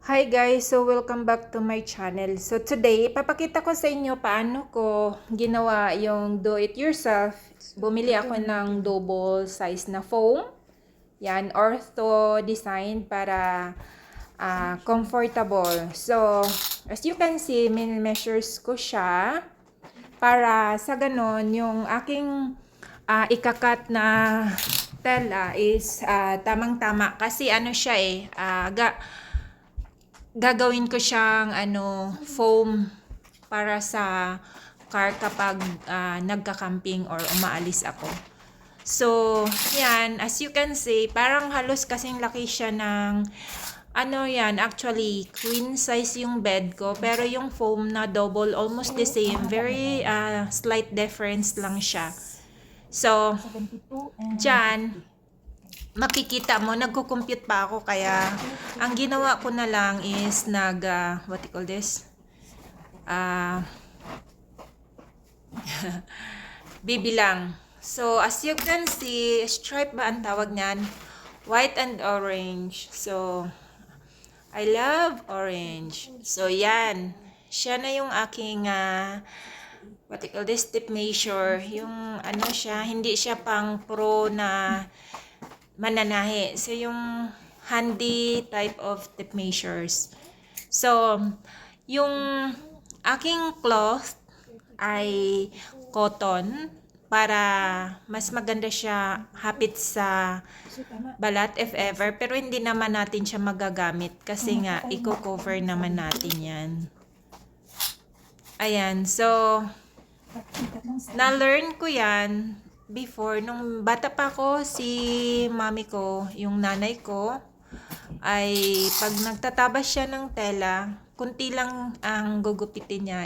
Hi guys! So welcome back to my channel. So today, papakita ko sa inyo paano ko ginawa yung do-it-yourself. Bumili ako ng double size na foam. Yan, ortho design para comfortable. So, as you can see, min-measures ko siya para sa ganon, yung aking ikakat na tela is tamang-tama. Kasi ano siya gagawin ko siyang foam para sa car kapag nagka-camping or umaalis ako. So, yan, as you can see, parang halos kasing laki siya ng actually queen size yung bed ko, pero yung foam na double almost the same, very slight difference lang siya. So, dyan makikita mo, nagko-compute pa ako, kaya ang ginawa ko na lang is what you call this? Bibilang. So, as you can see, stripe ba ang tawag niyan? White and orange. So, I love orange. So, yan. Siya na yung aking what you call this? Tip measure. Yung siya, hindi siya pang pro na mananahi. So, yung handy type of tip measures. So, yung aking cloth ay cotton para mas maganda siya hapit sa balat if ever. Pero hindi naman natin siya magagamit kasi nga i-cover naman natin yan. Ayan. So, na-learn ko yan before, nung bata pa ako, si mami ko, yung nanay ko, ay pag nagtatabas siya ng tela, kunti lang ang gugupitin niya.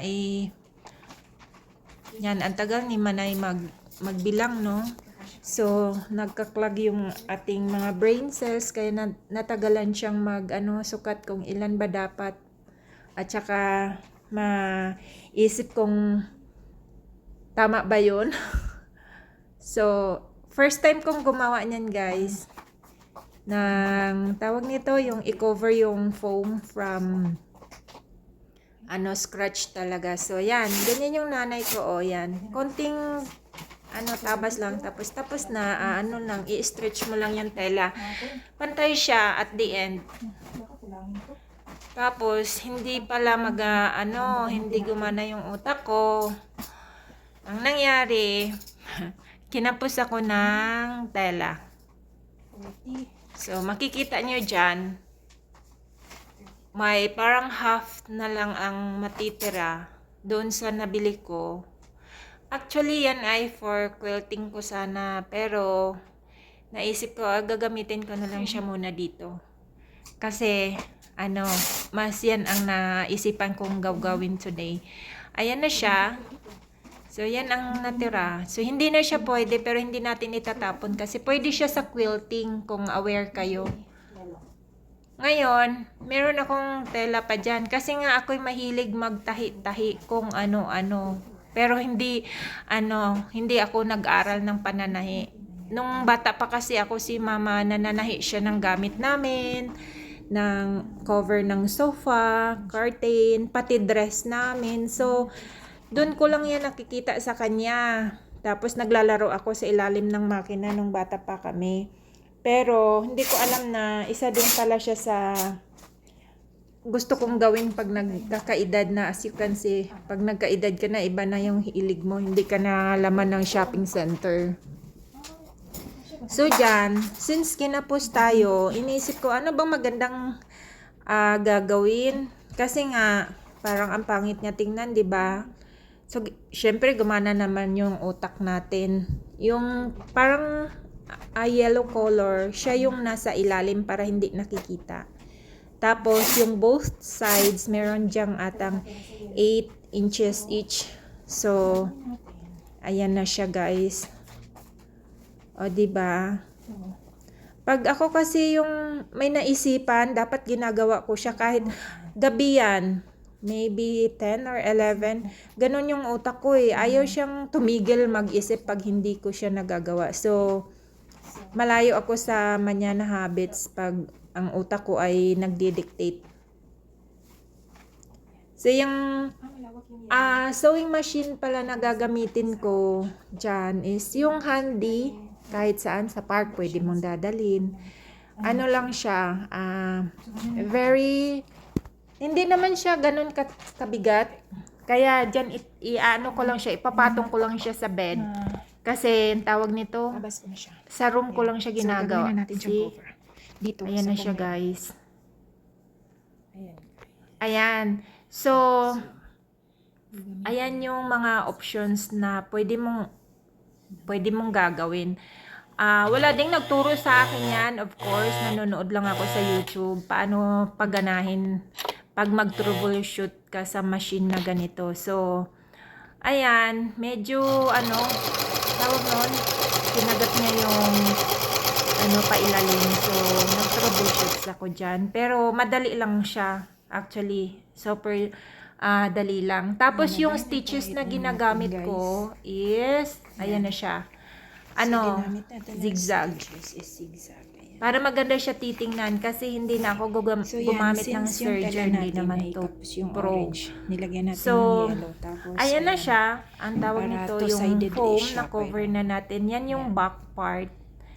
Yan, ang tagal ni Manay magbilang, no? So, nagkaklag yung ating mga brain cells, kaya natagalan siyang sukat kung ilan ba dapat. At saka, maisip kung tama ba yun. So, first time kong gumawa niyan, guys. Tawag nito, yung i-cover yung foam from scratch talaga. So, yan. Ganyan yung nanay ko, yan. Konting tabas lang. Tapos na, i-stretch mo lang yung tela. Pantay siya at the end. Tapos, hindi pala hindi gumana yung utak ko. Ang nangyari, kinapos ako ng tela. So, makikita nyo dyan, may parang half na lang ang matitira doon sa nabili ko. Actually, yan ay for quilting ko sana, pero naisip ko, gagamitin ko na lang siya muna dito. Kasi, mas yan ang naisipan kong gawin today. Ayan na siya. So, yan ang natira. So, hindi na siya pwede, pero hindi natin itatapon kasi pwede siya sa quilting kung aware kayo. Ngayon, meron akong tela pa dyan. Kasi nga ako'y mahilig magtahi-tahi kung ano-ano. Pero hindi ako nag-aral ng pananahi. Nung bata pa kasi ako, si mama nananahi siya ng gamit namin, ng cover ng sofa, curtain, pati dress namin. So, doon ko lang yan nakikita sa kanya. Tapos naglalaro ako sa ilalim ng makina nung bata pa kami. Pero hindi ko alam na isa din pala siya sa gusto kong gawin pag nagkakaedad na. As you can see, pag nagkaedad ka na, iba na yung hilig mo. Hindi ka na laman ng shopping center. So dyan, since kinapos tayo, iniisip ko ano bang magandang gagawin. Kasi nga, parang ang pangit niya tingnan, di ba? So, syempre, gumana naman yung utak natin. Yung parang yellow color, siya yung nasa ilalim para hindi nakikita. Tapos, yung both sides, meron dyang atang 8 inches each. So, ayan na siya, guys. O, diba? Pag ako kasi yung may naisipan, dapat ginagawa ko siya kahit gabi yan. Maybe 10 or 11. Ganon yung utak ko eh. Ayaw siyang tumigil mag-isip pag hindi ko siya nagagawa. So, malayo ako sa manya na habits pag ang utak ko ay nagdi-dictate. So, yung sewing machine pala na gagamitin ko dyan is yung handy. Kahit saan sa park, pwede mong dadalhin. Ano lang siya, very, hindi naman siya ganun kabigat. Kaya dyan, i-ano ko lang siya, ipapatong ko lang siya sa bed. Kasi, ang tawag nito, Abas ko na siya. sa room ko lang siya So, ginagawa. gagawin na natin siyang See? cover. Dito. Ayan sa na siya, cover. guys. Ayan. Ayan. So, ayan yung mga options na pwede mong gagawin. Wala ding nagturo sa akin yan. Of course, nanonood lang ako sa YouTube. Paano pagganahin pag mag-troubleshoot ka sa machine na ganito. So, ayan. Medyo, tawag nun, kinagat niya yung pailalim. So, nag-troubleshoot ako dyan. Pero, madali lang siya. Actually, super dali lang. Tapos, yung stitches na ginagamit ko is, ayan na siya. Ginamit natin ng Zigzag. stitches is zigzag. Ayan. Para maganda siya titingnan kasi hindi na ako So, yan, gumamit ng since yung tela surgeon, hindi natin naman ay to tapos yung pro. orange, nilagyan natin So, ng yellow. Tapos, ayan na siya. Ang tawag para nito, yung two-sided foam siya, na cover na natin. Yan yung back part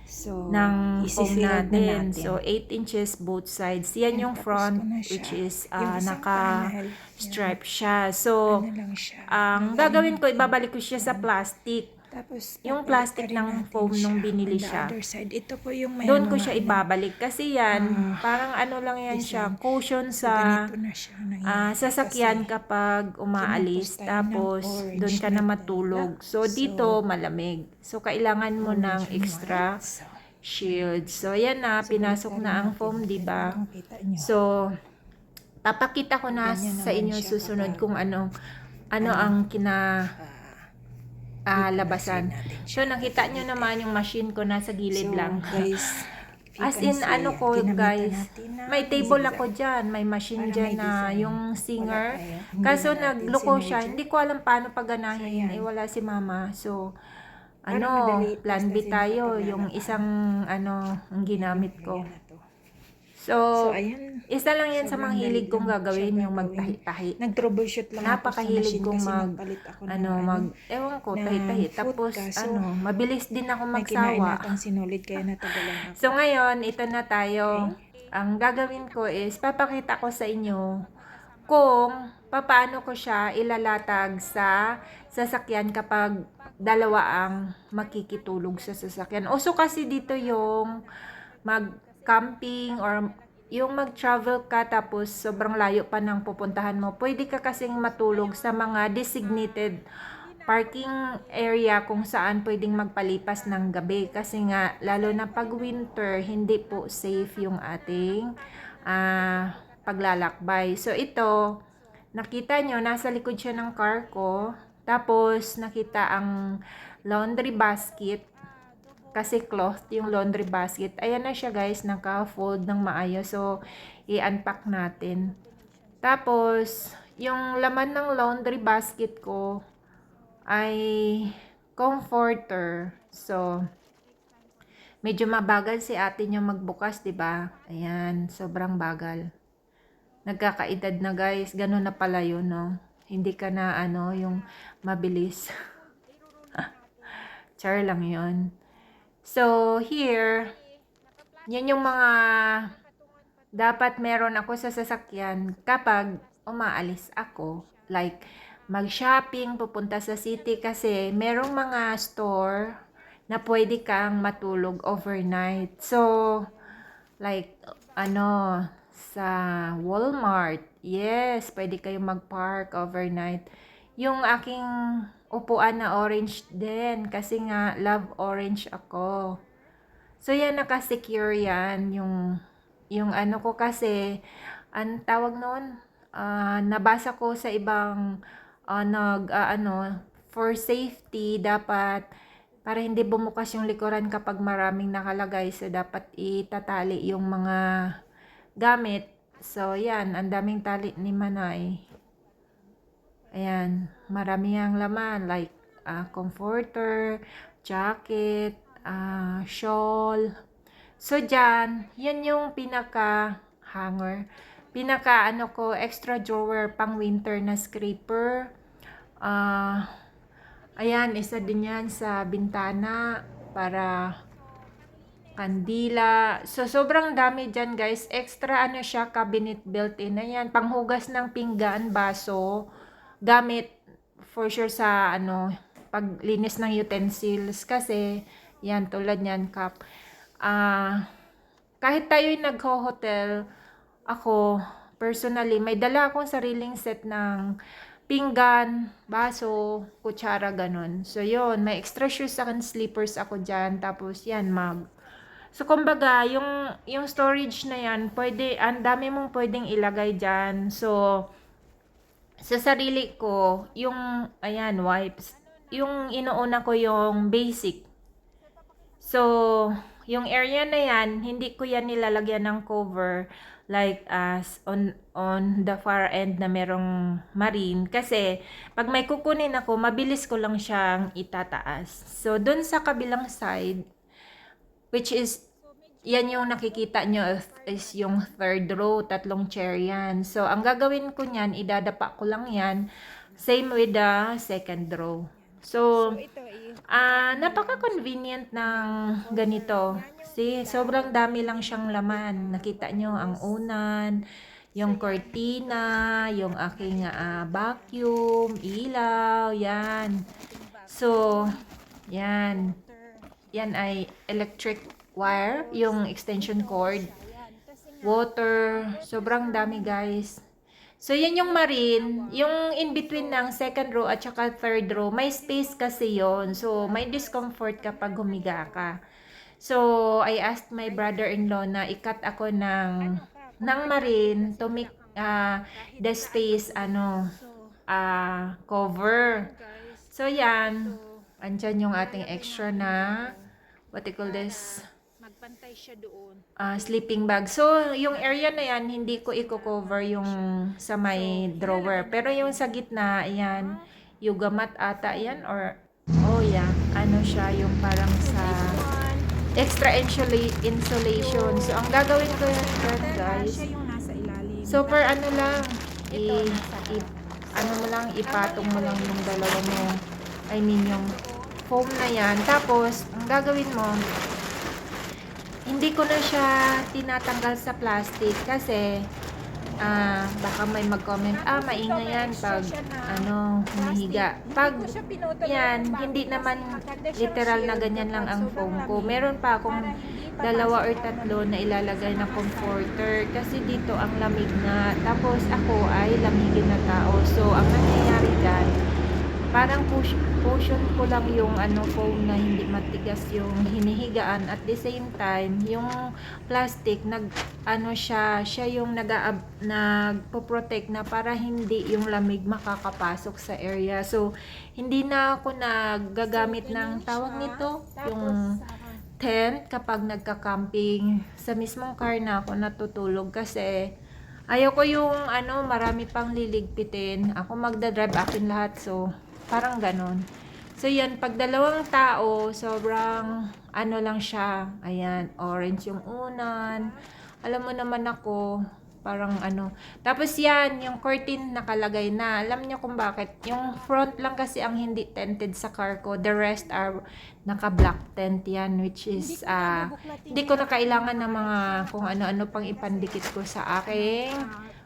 so, ng foam isisilad na natin. natin. So, 8 inches both sides. Yan yung Tapos front, ko na siya. which is Yung isang panel, naka-stripe siya. So, ano lang siya. ang gagawin ko, ibabalik ko siya sa plastic. Tapos, Yung plastic ng foam nung binili siya. On the other side, ito po yung may Doon ko mga siya ibabalik. Kasi yan, parang ano lang yan siya, cushion So, sa ganito na siya nangyayari. sasakyan Kasi, kapag umaalis. kinupos tayo ng Tapos, orange doon ka na na matulog. So, dito, malamig. So, kailangan mo ng extra So, shield. So, yan na, pinasok na ang foam, di ba? kita nyo. So, papakita ko na Ganyan sa naman inyo siya susunod kapag, kung ano ang labasan. So, nakita nyo naman yung machine ko nasa gilid So, lang. guys, if you As can in, see, ano ko, ginamitan guys, natin ng may table zigzag. ako dyan. May machine Para dyan may na design. yung singer. Wala tayo. Hindi Kaso, na natin nagloko siya. sinurger. Hindi ko alam paano paganahin. So, yan. Wala si mama. So, Para madali, plan B basta tayo. sinapaglalakad. Yung isang, ang ginamit ko. Ayan na to. So, So, ayan. isa lang yan sa mga Sobrang hilig dali kong lang gagawin, siya yung gagawin. magtahi-tahi. Nag-troubleshoot lang Napakahilig ako sa kong machine kasi nagpalit ako ng ewan ko, na tahi-tahi. foot Tapos, kaso, mabilis din ako may kinain magsawa. natang sinulid kaya natagalan ako. So, ngayon, ito na tayo. Ang gagawin ko is, papakita ko sa inyo kung paano ko siya ilalatag sa sasakyan kapag dalawa ang makikitulog sa sasakyan. Uso kasi dito yung mag-camping or yung mag-travel ka tapos sobrang layo pa ng pupuntahan mo. Pwede ka kasing matulog sa mga designated parking area kung saan pwedeng magpalipas ng gabi. Kasi nga, lalo na pag winter, hindi po safe yung ating paglalakbay. So, ito, nakita nyo, nasa likod siya ng car ko. Tapos, nakita ang laundry basket. Kasi cloth yung laundry basket. Ayan na siya guys, naka-fold ng maayos. So, i-unpack natin. Tapos, yung laman ng laundry basket ko ay comforter. So, medyo mabagal si ate niyo magbukas, 'di ba? Ayan, sobrang bagal. Nagkakaedad na guys, ganun na pala yun, no? Hindi ka na yung mabilis. Char lang yun. So, here, yan yung mga dapat meron ako sa sasakyan kapag umaalis ako. Like, mag-shopping, pupunta sa city kasi merong mga store na pwede kang matulog overnight. So, like, sa Walmart, yes, pwede kayong mag-park overnight. Yung aking upuan na orange din kasi nga love orange ako. So yan, naka-secure yan yung ko kasi ang tawag noon, nabasa ko sa ibang for safety dapat para hindi bumukas yung likuran kapag maraming nakalagay, so dapat itatali yung mga gamit. So yan, ang daming tali ni Manay. Ayan, marami ang laman like comforter, jacket, shawl. So dyan, yan yung pinaka hanger. pinaka ano ko, extra drawer pang winter na scraper. Ayan, isa din yan sa bintana para kandila. So, sobrang dami dyan, guys. Extra ano siya, cabinet built-in. Ayan, panghugas ng pinggan, baso, gamit for sure sa ano, paglinis ng utensils. Kasi, yan, tulad yan, cup. Kahit tayo'y nagho-hotel, ako, personally, may dala akong sariling set ng pinggan, baso, kutsara, ganun. So, yun, may extra shoes and slippers ako dyan. Tapos, yan, mug. So, kumbaga, yung storage na yan, pwede, ang dami mong pwedeng ilagay dyan. So, sa sarili ko, yung, ayan, wipes, yung inuuna ko yung basic. So, yung area na yan, hindi ko yan nilalagyan ng cover like as on the far end na merong marine. Kasi, pag may kukunin ako, mabilis ko lang siyang itataas. So, dun sa kabilang side, which is, yan yung nakikita nyo is yung third row, 3 chair yan. So, ang gagawin ko niyan, idadapa ko lang yan. Same with the second row. So, ito napaka-convenient ng ganito. See, sobrang dami lang siyang laman. Nakita nyo ang unan, yung cortina, yung aking vacuum, ilaw, yan. So, yan. Yan ay electric wire, yung extension cord, water, sobrang dami guys. So, yan yung marine. Yung in between ng second row at saka third row, may space kasi yon. So, may discomfort kapag humiga ka. So, I asked my brother-in-law na ikat ako ng marine to make the space, cover. So, yan. Andyan yung ating extra na, what you call this? magpantay siya doon. Sleeping bag. So, yung area na yan, hindi ko i-cover yung sa may drawer. Pero yung sa gitna, ayan, yoga mat ata yan or, oh yeah, ano siya, yung parang sa extra insulation. So, ang gagawin ko yan, guys, Siya yung nasa ilalim. so per ano lang, ano mo lang, ipatong mo lang yung dalawa mo, I mean yung foam na yan. Tapos, ang gagawin mo, hindi ko na siya tinatanggal sa plastic kasi baka may mag-comment, maingay yan pag humihiga. Pag yan, hindi naman literal na ganyan lang ang foam ko. Meron pa akong 2 or 3 na ilalagay na comforter kasi dito ang lamig na. Tapos ako ay lamigin na tao. So, ang nangyayari dyan, parang cushion ko lang yung foam na hindi matigas yung hinihigaan. At the same time, yung plastic, siya yung nagpo-protect na para hindi yung lamig makakapasok sa area. So, hindi na ako nagagamit ng tawag nito, yung tent kapag nagka-camping. Sa mismong car na ako natutulog kasi ayaw ko yung marami pang liligpitin. Ako magdadrive, akin lahat. So, parang ganon. So, yan. Pag 2 tao, sobrang lang siya. Ayan, orange yung unan. Alam mo naman ako, parang Tapos yan, yung curtain nakalagay na. Alam niyo kung bakit? Yung front lang kasi ang hindi tinted sa car ko. The rest are naka-black tent yan, which is, hindi ko na kailangan ng mga kung ano-ano pang ipandikit ko sa aking,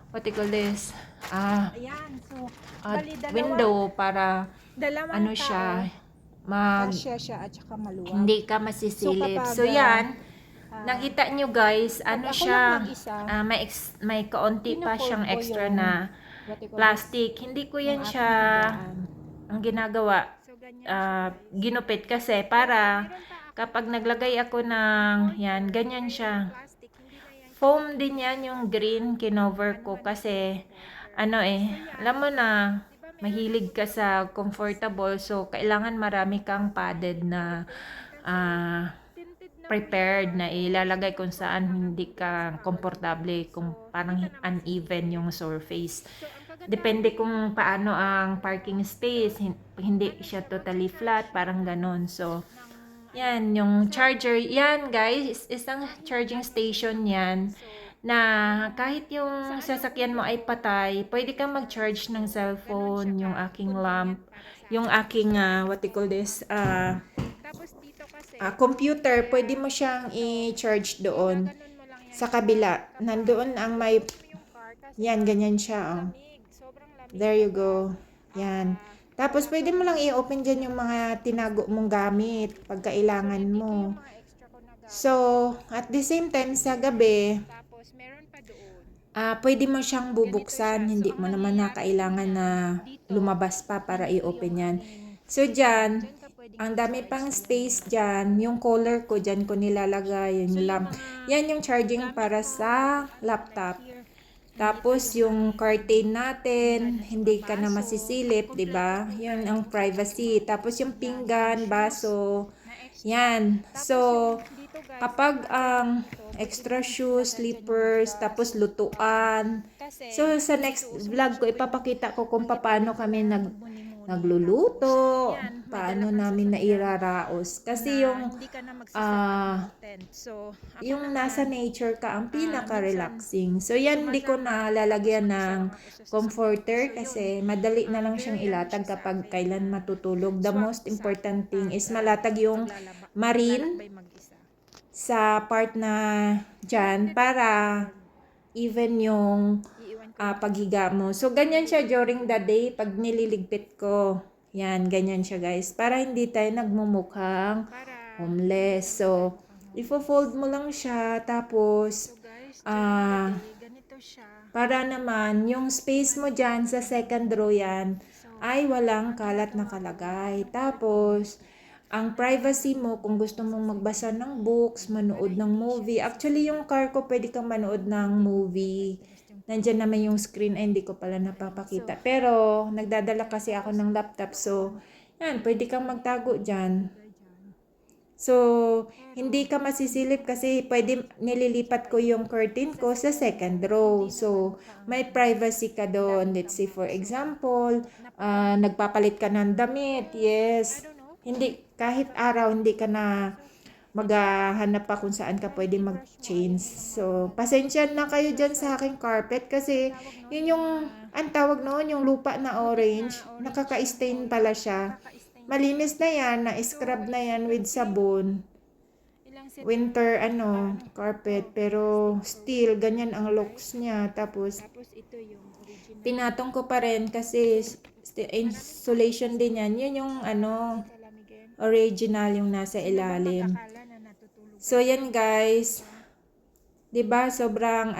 what you call this? Ayan, so, Window para siya kasya siya at saka maluwag. hindi ka masisilip. kapag, So yan, nakita nyo guys, ako siya, lang mag-isa, may kaunti pa pinafold siyang ko extra yung, na what you call plastic. Hindi ko yan yung siya, aking higaan. ang ginagawa, So, ganyan. ginupit kasi para kapag naglagay ako ng, yan, ganyan siya. Foam din yan, yung green, kinover ko kasi, alam mo na, mahilig ka sa comfortable, so kailangan marami kang padded na prepared na ilalagay kung saan hindi ka komportable, kung parang uneven yung surface. Depende kung paano ang parking space, hindi siya totally flat, parang ganon. So, yan, yung charger, yan guys, isang charging station yan na kahit yung sasakyan mo ay patay, pwede kang mag-charge ng cellphone, yung aking lamp, yung aking, what you call this, Tapos dito kasi, computer, pwede mo siyang i-charge doon ganun mo lang yan sa siya. kabila. Kapag Nandoon ang may, mo yung car kasi yan, ganyan siya. Oh. sobrang lamig There you kapag, go. Yan. Tapos, pwede mo lang i-open dyan yung mga tinago mong gamit pag kailangan ito mo. yung mga extra ko na gamit. So, at the same time, sa gabi, Tapos meron pa doon. pwede mo siyang bubuksan. Hindi mo naman na kailangan na lumabas pa para i-open yan. So, dyan, ang dami pang space dyan. Yung color ko, dyan ko nilalagay. Yung lamp. Yan yung charging para sa laptop. Tapos, yung curtain natin, hindi ka na masisilip, 'di ba? Yan ang privacy. Tapos, yung pinggan, baso, yan. So, kapag ang extra shoes, slippers, tapos lutuan. So, sa next vlog ko, ipapakita ko kung paano kami nagluluto, paano namin nairaraos. Kasi yung yung nasa nature ka ang pinaka-relaxing. So, yan hindi ko na lalagyan ng comforter kasi madali na lang siyang ilatag kapag kailan matutulog. The most important thing is malatag yung marine sa part na dyan para even yung paghiga mo. So, ganyan siya during the day pag nililigpit ko. Yan, ganyan siya guys. Para hindi tayo nagmumukhang homeless. So, ifo-fold mo lang siya. Tapos, Ganito siya. para naman, yung space mo dyan sa second row yan, ay walang kalat na kalagay. Tapos, ang privacy mo, kung gusto mong magbasa ng books, manood ng movie. Actually, yung car ko, pwede kang manood ng movie. Nandyan naman yung screen, ay hindi ko pala napapakita. Pero, nagdadala kasi ako ng laptop. So, yan, pwede kang magtago dyan. So, hindi ka masisilip kasi pwede nililipat ko yung curtain ko sa second row. So, may privacy ka doon. Let's say, for example, nagpapalit ka ng damit. Yes. Hindi, kahit araw, hindi ka na maghahanap pa kung saan ka pwede mag-change. So, pasensya na kayo dyan sa aking carpet kasi yun yung, ang tawag noon, yung lupa na orange, nakaka-stain pala siya. Malinis na yan, na-scrub na yan with sabon. Winter, carpet, pero still, ganyan ang looks niya. Tapos, ito yung original. pinatong ko pa rin kasi insulation din yan. Yun yung, original yung nasa ilalim. So, yan guys. 'Di ba sobrang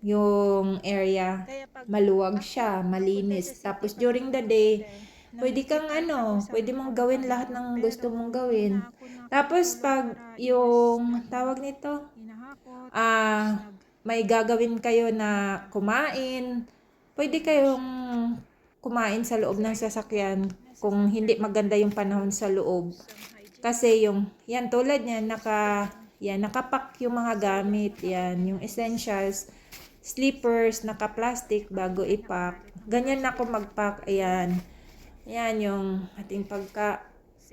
yung area maluwag siya, malinis. Tapos during the day, pwede kang pwede mong gawin lahat ng gusto mong gawin. Tapos pag yung tawag nito, may gagawin kayo na kumain, pwede kayong kumain sa loob ng sasakyan kung hindi maganda yung panahon sa loob. Kasi yan tulad niyan, nakapack yung mga gamit, yan, yung essentials, slippers, naka-plastic bago ipack. Ganyan ako mag-pack, ayan. Yan yung ating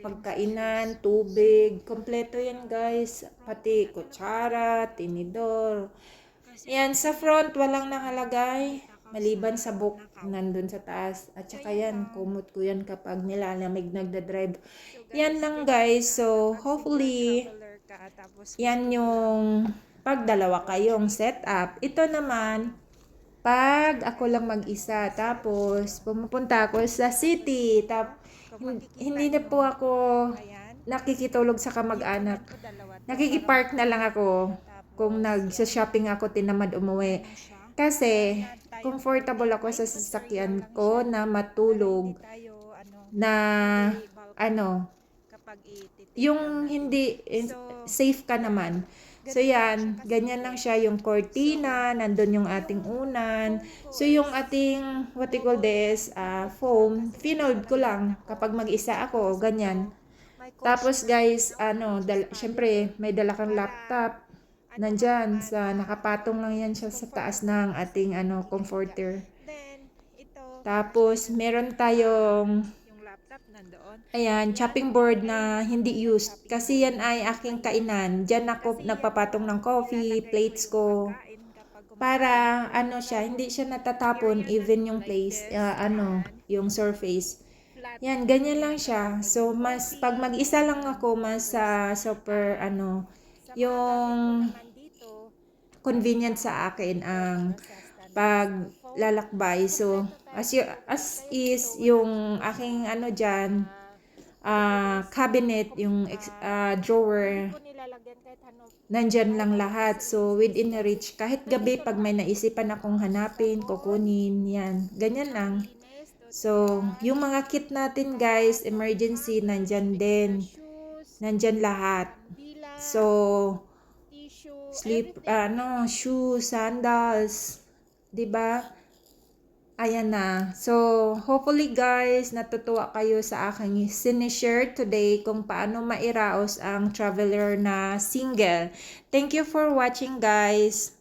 pagkainan, tubig, kompleto yan guys. Pati kutsara, tinidor. Yan, sa front walang nakalagay. Maliban sa book, nandun sa taas. At saka yan, kumot ko yan kapag nilalamig nagdadrive. Yan lang guys. So, hopefully, yan yung pag dalawa kayong setup. Ito naman, pag ako lang mag-isa. Tapos, pumupunta ako sa city. Hindi na po ako nakikitulog sa kamag-anak. Nakikipark na lang ako. Kung nag-shopping ako, tinamad umuwi. Kasi, comfortable ako sa sasakyan ko na matulog na yung hindi safe ka naman. So yan, ganyan lang siya yung cortina, nandun yung ating unan. So yung ating, what you call this, foam, finold ko lang kapag mag-isa ako, ganyan. Tapos guys, syempre may dala kang laptop. Nandyan, nakapatong lang yan siya sa taas ng ating comforter. Tapos, meron tayong laptop nandoon. Ayan, chopping board na hindi used. Kasi yan ay aking kainan. Diyan ako nagpapatong ng coffee, plates ko. Para ano siya, hindi siya natatapon even yung place, yung surface. Yan, ganyan lang siya. So, mas, pag mag-isa lang ako, mas super, yung convenient sa akin ang paglalakbay. So, as is, yung aking dyan, cabinet, yung drawer, nandyan lang lahat. So, within reach. Kahit gabi, pag may naisipan akong hanapin, kukunin, yan. Ganyan lang. So, yung mga kit natin guys, emergency, nandyan din. Nandyan lahat. So, shoes, sandals, 'di ba? Ayan na. So, hopefully guys, natutuwa kayo sa aking sinishare today kung paano mairaos ang traveler na single. Thank you for watching guys.